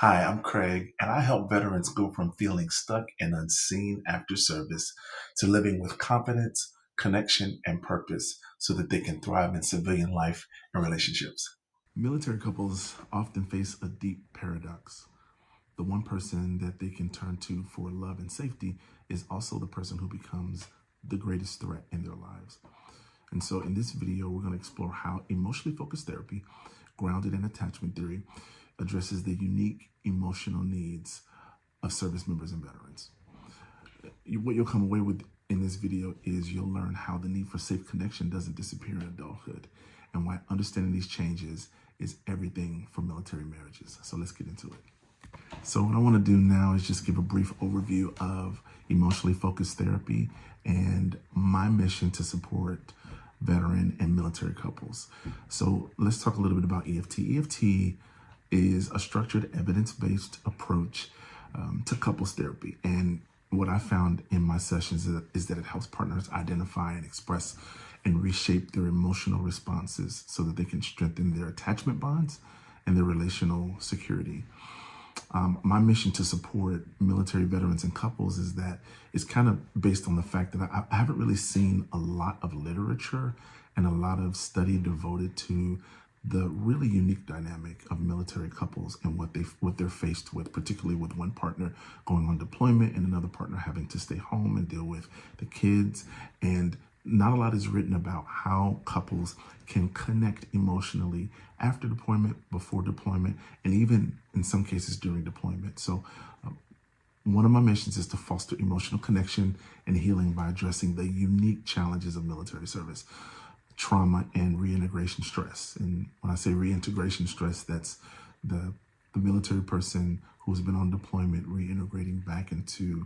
Hi, I'm Craig, and I help veterans go from feeling stuck and unseen after service to living with confidence, connection, and purpose so that they can thrive in civilian life and relationships. Military couples often face a deep paradox. The one person that they can turn to for love and safety is also the person who becomes the greatest threat in their lives. And so in this video, we're going to explore how emotionally focused therapy, grounded in attachment theory, addresses the unique emotional needs of service members and veterans. What you'll come away with in this video is you'll learn how the need for safe connection doesn't disappear in adulthood and why understanding these changes is everything for military marriages. So let's get into it. So what I want to do now is just give a brief overview of emotionally focused therapy and my mission to support veteran and military couples. So let's talk a little bit about EFT. EFT is a structured evidence-based approach to couples therapy. And what I found in my sessions is that it helps partners identify and express and reshape their emotional responses so that they can strengthen their attachment bonds and their relational security. My mission to support military veterans and couples is that it's kind of based on the fact that I haven't really seen a lot of literature and a lot of study devoted to the really unique dynamic of military couples and what they're faced with, particularly with one partner going on deployment and another partner having to stay home and deal with the kids. And not a lot is written about how couples can connect emotionally after deployment, before deployment, and even in some cases during deployment. So one of my missions is to foster emotional connection and healing by addressing the unique challenges of military service, trauma, and reintegration stress. And when I say reintegration stress, that's the military person who's been on deployment reintegrating back into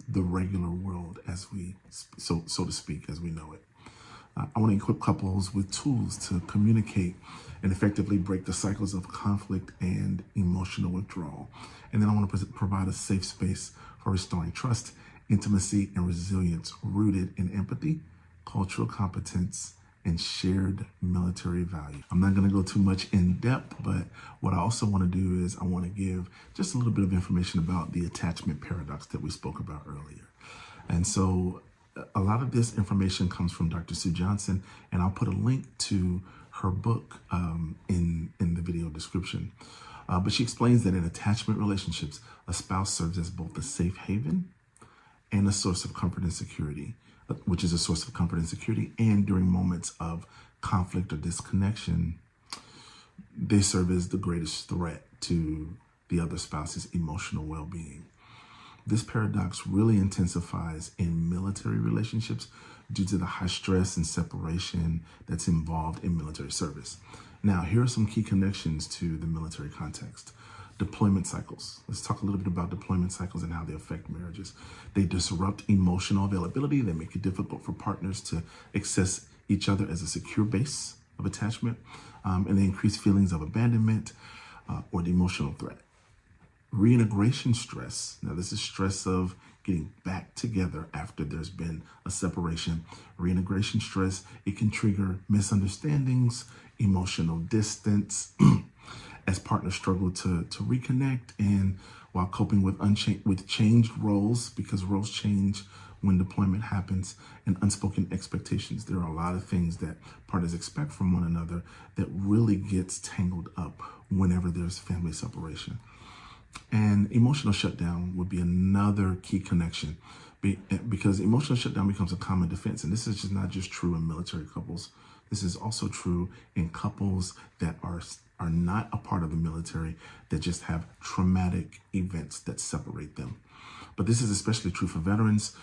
the regular world as we, so to speak, as we know it. I want to equip couples with tools to communicate and effectively break the cycles of conflict and emotional withdrawal. And then I want to provide a safe space for restoring trust, intimacy, and resilience rooted in empathy, cultural competence, and shared military value. I'm not going to go too much in depth, but what I also want to do is I want to give just a little bit of information about the attachment paradox that we spoke about earlier. And so a lot of this information comes from Dr. Sue Johnson, and I'll put a link to her book in the video description. But she explains that in attachment relationships, a spouse serves as both a safe haven and a source of comfort and security, which is a source of comfort and security. And during moments of conflict or disconnection, they serve as the greatest threat to the other spouse's emotional well-being. This paradox really intensifies in military relationships due to the high stress and separation that's involved in military service. Now, here are some key connections to the military context. Deployment cycles. Let's talk a little bit about deployment cycles and how they affect marriages. They disrupt emotional availability. They make it difficult for partners to access each other as a secure base of attachment, and they increase feelings of abandonment or the emotional threat. Reintegration stress. Now, this is stress of getting back together after there's been a separation. Reintegration stress, it can trigger misunderstandings, emotional distance, as partners struggle to reconnect, and while coping with changed roles, because roles change when deployment happens, and unspoken expectations. There are a lot of things that partners expect from one another that really gets tangled up whenever there's family separation. And emotional shutdown would be another key connection, because emotional shutdown becomes a common defense. And this is just not just true in military couples. This is also true in couples that are not a part of the military, that just have traumatic events that separate them. But this is especially true for veterans.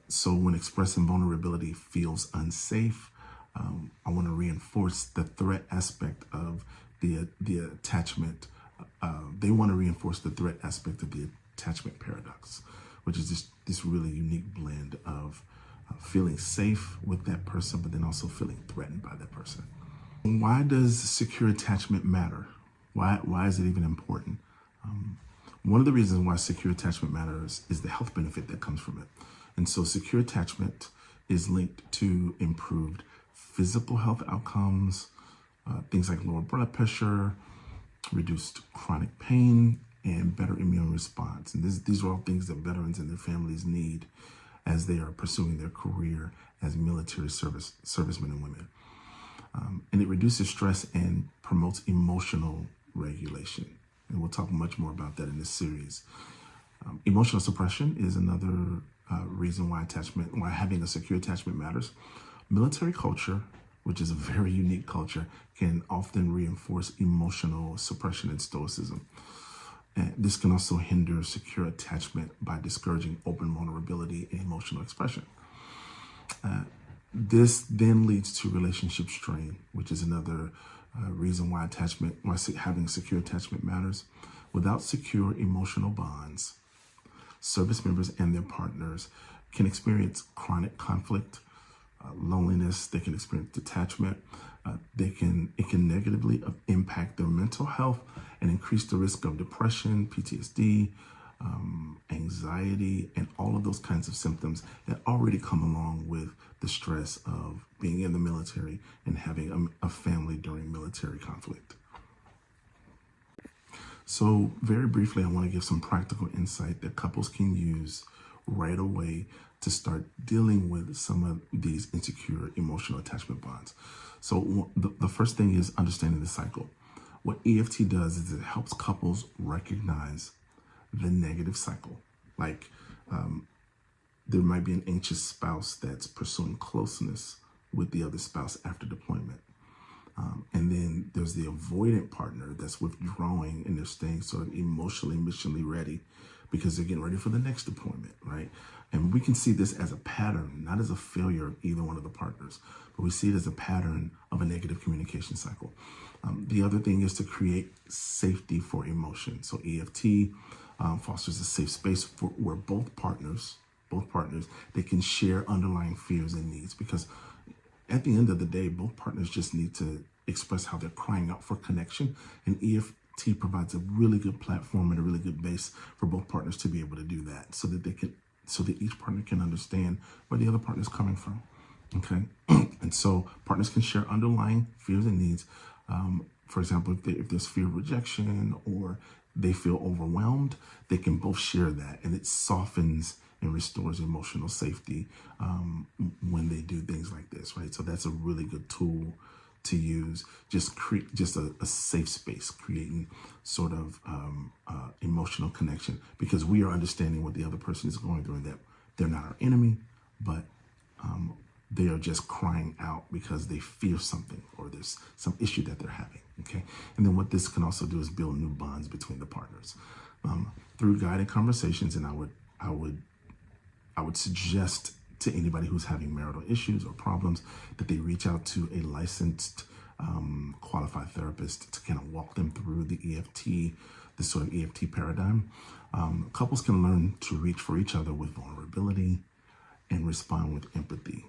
So when expressing vulnerability feels unsafe, I want to reinforce the threat aspect of the attachment. They want to reinforce the threat aspect of the attachment paradox, which is this really unique blend of feeling safe with that person, but then also feeling threatened by that person. Why does secure attachment matter? Why is it even important? One of the reasons why secure attachment matters is the health benefit that comes from it. And so secure attachment is linked to improved physical health outcomes, things like lower blood pressure, reduced chronic pain, and better immune response. And these are all things that veterans and their families need as they are pursuing their career as military servicemen and women. And it reduces stress and promotes emotional regulation. And we'll talk much more about that in this series. Emotional suppression is another reason why having a secure attachment matters. Military culture, which is a very unique culture, can often reinforce emotional suppression and stoicism. And this can also hinder secure attachment by discouraging open vulnerability and emotional expression. This then leads to relationship strain, which is another reason why having secure attachment matters. Without secure emotional bonds, service members and their partners can experience chronic conflict, loneliness. They can experience detachment. It can negatively impact their mental health and increase the risk of depression, PTSD, anxiety, and all of those kinds of symptoms that already come along with the stress of being in the military and having a family during military conflict. So very briefly, I want to give some practical insight that couples can use right away to start dealing with some of these insecure emotional attachment bonds. So the first thing is understanding the cycle. What EFT does is it helps couples recognize the negative cycle. Like there might be an anxious spouse that's pursuing closeness with the other spouse after deployment. And then there's the avoidant partner that's withdrawing and they're staying sort of emotionally, missionally ready because they're getting ready for the next deployment, right? And we can see this as a pattern, not as a failure of either one of the partners, but we see it as a pattern of a negative communication cycle. The other thing is to create safety for emotion. So EFT fosters a safe space where both partners, they can share underlying fears and needs, because at the end of the day, both partners just need to express how they're crying out for connection. And EFT provides a really good platform and a really good base for both partners to be able to do that, so that each partner can understand where the other partner is coming from. Okay. And so partners can share underlying fears and needs. For example, if there's fear of rejection or they feel overwhelmed, they can both share that, and it softens and restores emotional safety when they do things like this, right? So that's a really good tool to use. Just a safe space, creating sort of emotional connection, because we are understanding what the other person is going through, and that they're not our enemy, but they are just crying out because they fear something or there's some issue that they're having, okay? And then what this can also do is build new bonds between the partners through guided conversations. And I would suggest to anybody who's having marital issues or problems that they reach out to a licensed, qualified therapist to kind of walk them through the this sort of EFT paradigm. Couples can learn to reach for each other with vulnerability and respond with empathy.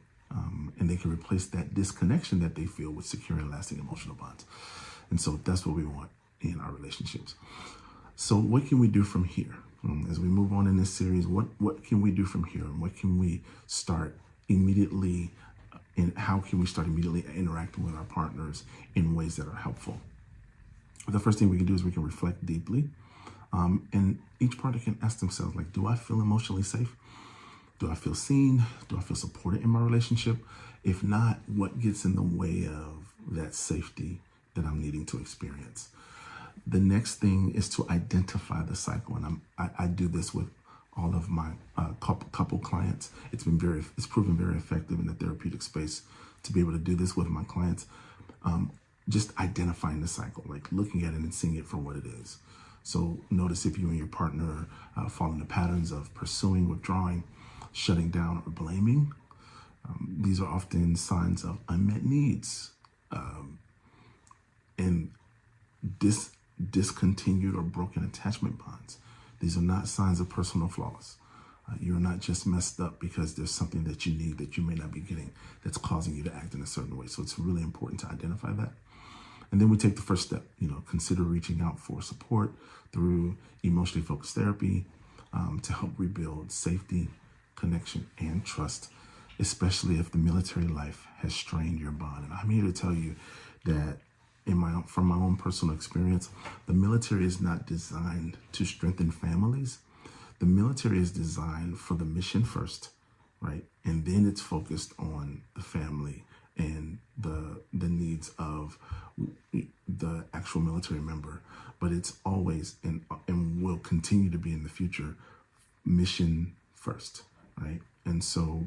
And they can replace that disconnection that they feel with secure and lasting emotional bonds. And so that's what we want in our relationships. So what can we do from here? As we move on in this series, what can we do from here? And what can we start immediately, and how can we start immediately interacting with our partners in ways that are helpful? The first thing we can do is we can reflect deeply. And each partner can ask themselves, like, do I feel emotionally safe? Do I feel seen? Do I feel supported in my relationship? If not, what gets in the way of that safety that I'm needing to experience? The next thing is to identify the cycle. And I do this with all of my couple clients. It's proven very effective in the therapeutic space to be able to do this with my clients. Just identifying the cycle, like looking at it and seeing it for what it is. So notice if you and your partner fall into patterns of pursuing, withdrawing, shutting down, or blaming. These are often signs of unmet needs and discontinued or broken attachment bonds. These are not signs of personal flaws. You're not just messed up because there's something that you need that you may not be getting that's causing you to act in a certain way. So it's really important to identify that. And then we take the first step, consider reaching out for support through emotionally focused therapy to help rebuild safety, connection, and trust, especially if the military life has strained your bond. And I'm here to tell you that from my own personal experience, the military is not designed to strengthen families. The military is designed for the mission first, right? And then it's focused on the family and the needs of the actual military member. But it's always and will continue to be in the future mission first, right? And so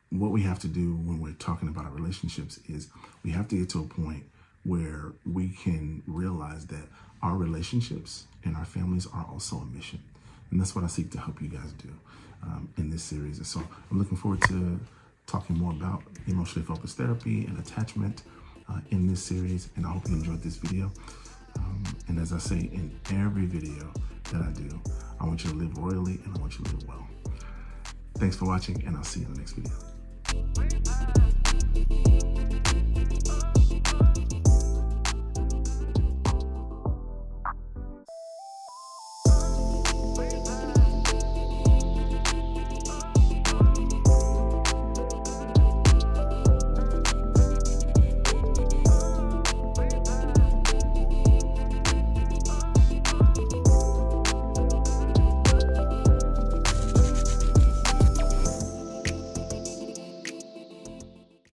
what we have to do when we're talking about our relationships is we have to get to a point where we can realize that our relationships and our families are also a mission. And that's what I seek to help you guys do in this series. And so I'm looking forward to talking more about emotionally focused therapy and attachment in this series. And I hope you enjoyed this video. And as I say in every video that I do, I want you to live royally and I want you to live well. Thanks for watching, and I'll see you in the next video.